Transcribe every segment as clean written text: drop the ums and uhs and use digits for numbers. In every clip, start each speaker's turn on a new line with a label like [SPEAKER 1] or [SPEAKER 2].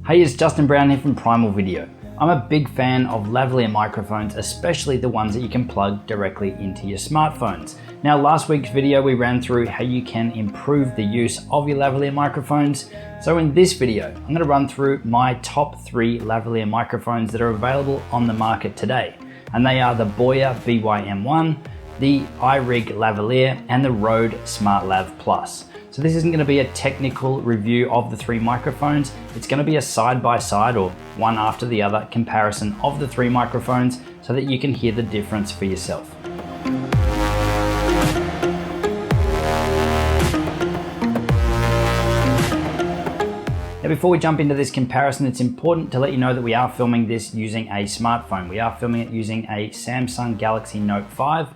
[SPEAKER 1] Hey, it's Justin Brown here from Primal Video. I'm a big fan of lavalier microphones, especially the ones that you can plug directly into your smartphones. Now, last week's video we ran through how you can improve the use of your lavalier microphones. So in this video, I'm going to run through my top 3 lavalier microphones that are available on the market today. And they are the BOYA BY-M1, the iRig lavalier, and the RODE SmartLav Plus. So this isn't going to be a technical review of the 3 microphones. It's going to be a side-by-side or one after the other comparison of the 3 microphones so that you can hear the difference for yourself. Now, before we jump into this comparison, it's important to let you know that we are filming this using a smartphone. We are filming it using a Samsung Galaxy Note 5.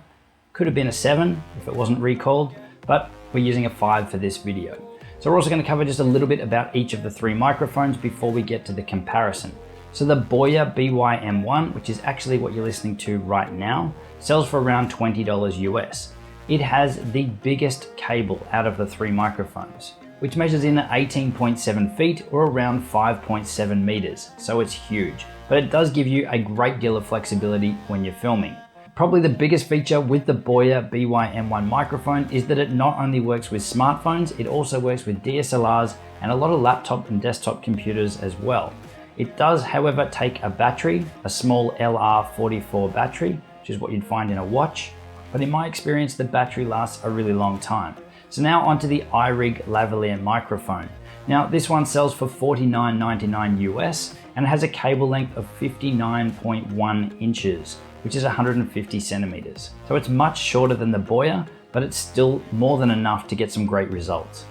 [SPEAKER 1] Could have been a 7 if it wasn't recalled, but we're using a 5 for this video. So we're also going to cover just a little bit about each of the 3 microphones before we get to the comparison. So the BOYA BY-M1, which is actually what you're listening to right now, sells for around $20 US. It has the biggest cable out of the 3 microphones, which measures in at 18.7 feet or around 5.7 meters. So it's huge, but it does give you a great deal of flexibility when you're filming. Probably the biggest feature with the BOYA BY-M1 microphone is that it not only works with smartphones, it also works with DSLRs and a lot of laptop and desktop computers as well. It does, however, take a battery, a small LR44 battery, which is what you'd find in a watch, but in my experience, the battery lasts a really long time. So now onto the iRig lavalier microphone. Now this one sells for $49.99 US and it has a cable length of 59.1 inches, which is 150 centimeters. So it's much shorter than the BOYA, but it's still more than enough to get some great results.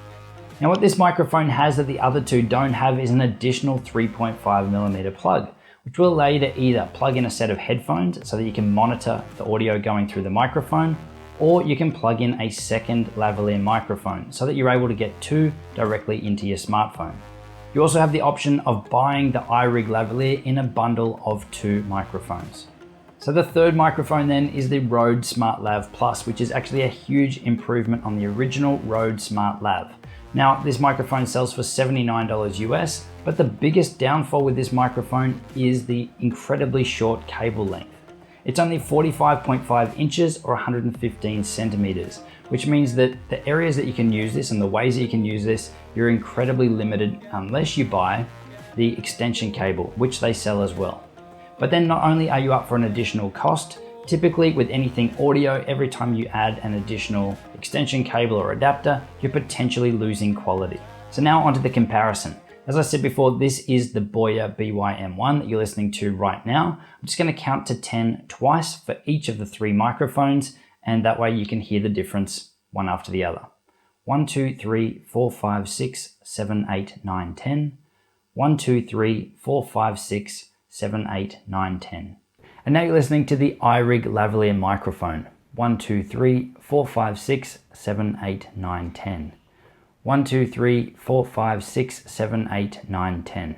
[SPEAKER 1] Now what this microphone has that the other 2 don't have is an additional 3.5mm plug, which will allow you to either plug in a set of headphones so that you can monitor the audio going through the microphone, or you can plug in a second lavalier microphone so that you're able to get 2 directly into your smartphone. You also have the option of buying the iRig lavalier in a bundle of 2 microphones. So the 3rd microphone then is the RODE SmartLav Plus, which is actually a huge improvement on the original RODE SmartLav. Now this microphone sells for $79 US, but the biggest downfall with this microphone is the incredibly short cable length. It's only 45.5 inches or 115 centimeters, which means that the areas that you can use this and the ways that you can use this, you're incredibly limited unless you buy the extension cable, which they sell as well. But then not only are you up for an additional cost, typically with anything audio, every time you add an additional extension cable or adapter, you're potentially losing quality. So now onto the comparison. As I said before, this is the BOYA BY-M1 that you're listening to right now. I'm just going to count to 10 twice for each of the 3 microphones, and that way you can hear the difference one after the other. 1, 2, 3, 4, 5, 6, 7, 8, 9, 10. 1, 2, 3, 4, 5, 6, 7, 8, 9, 10. And now you're listening to the iRig lavalier microphone. 1, 2, 3, 4, 5, 6, 7, 8, 9, 10. 1, 2, 3, 4, 5, 6, 7, 8, 9, 10.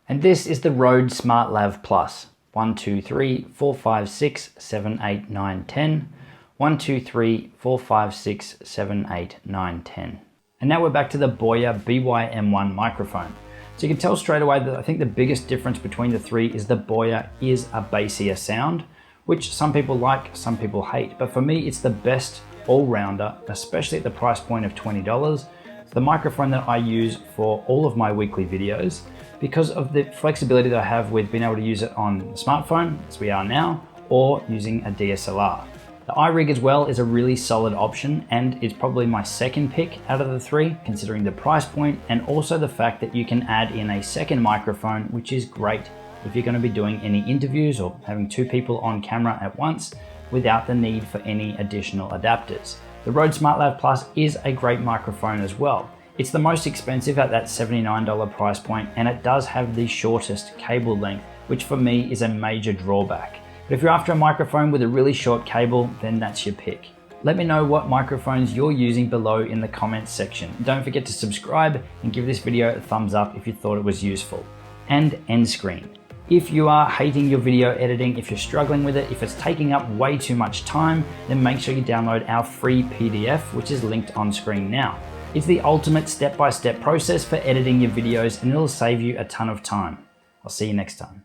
[SPEAKER 1] And this is the RODE SmartLav Plus. 1, 2, 3, 4, 5, 6, 7, 8, 9, 10. 1, 2, 3, 4, 5, 6, 7, 8, 9, 10. And now we're back to the BOYA BY-M1 microphone. So you can tell straight away that I think the biggest difference between the 3 is the BOYA is a bassier sound, which some people like, some people hate. But for me, it's the best all-rounder, especially at the price point of $20. It's the microphone that I use for all of my weekly videos because of the flexibility that I have with being able to use it on the smartphone, as we are now, or using a DSLR. The iRig as well is a really solid option, and it's probably my 2nd pick out of the 3, considering the price point and also the fact that you can add in a 2nd microphone, which is great if you're going to be doing any interviews or having 2 people on camera at once without the need for any additional adapters. The RODE SmartLav Plus is a great microphone as well. It's the most expensive at that $79 price point, and it does have the shortest cable length, which for me is a major drawback. But if you're after a microphone with a really short cable, then that's your pick. Let me know what microphones you're using below in the comments section. Don't forget to subscribe and give this video a thumbs up if you thought it was useful. And end screen. If you are hating your video editing, if you're struggling with it, if it's taking up way too much time, then make sure you download our free PDF, which is linked on screen now. It's the ultimate step-by-step process for editing your videos, and it'll save you a ton of time. I'll see you next time.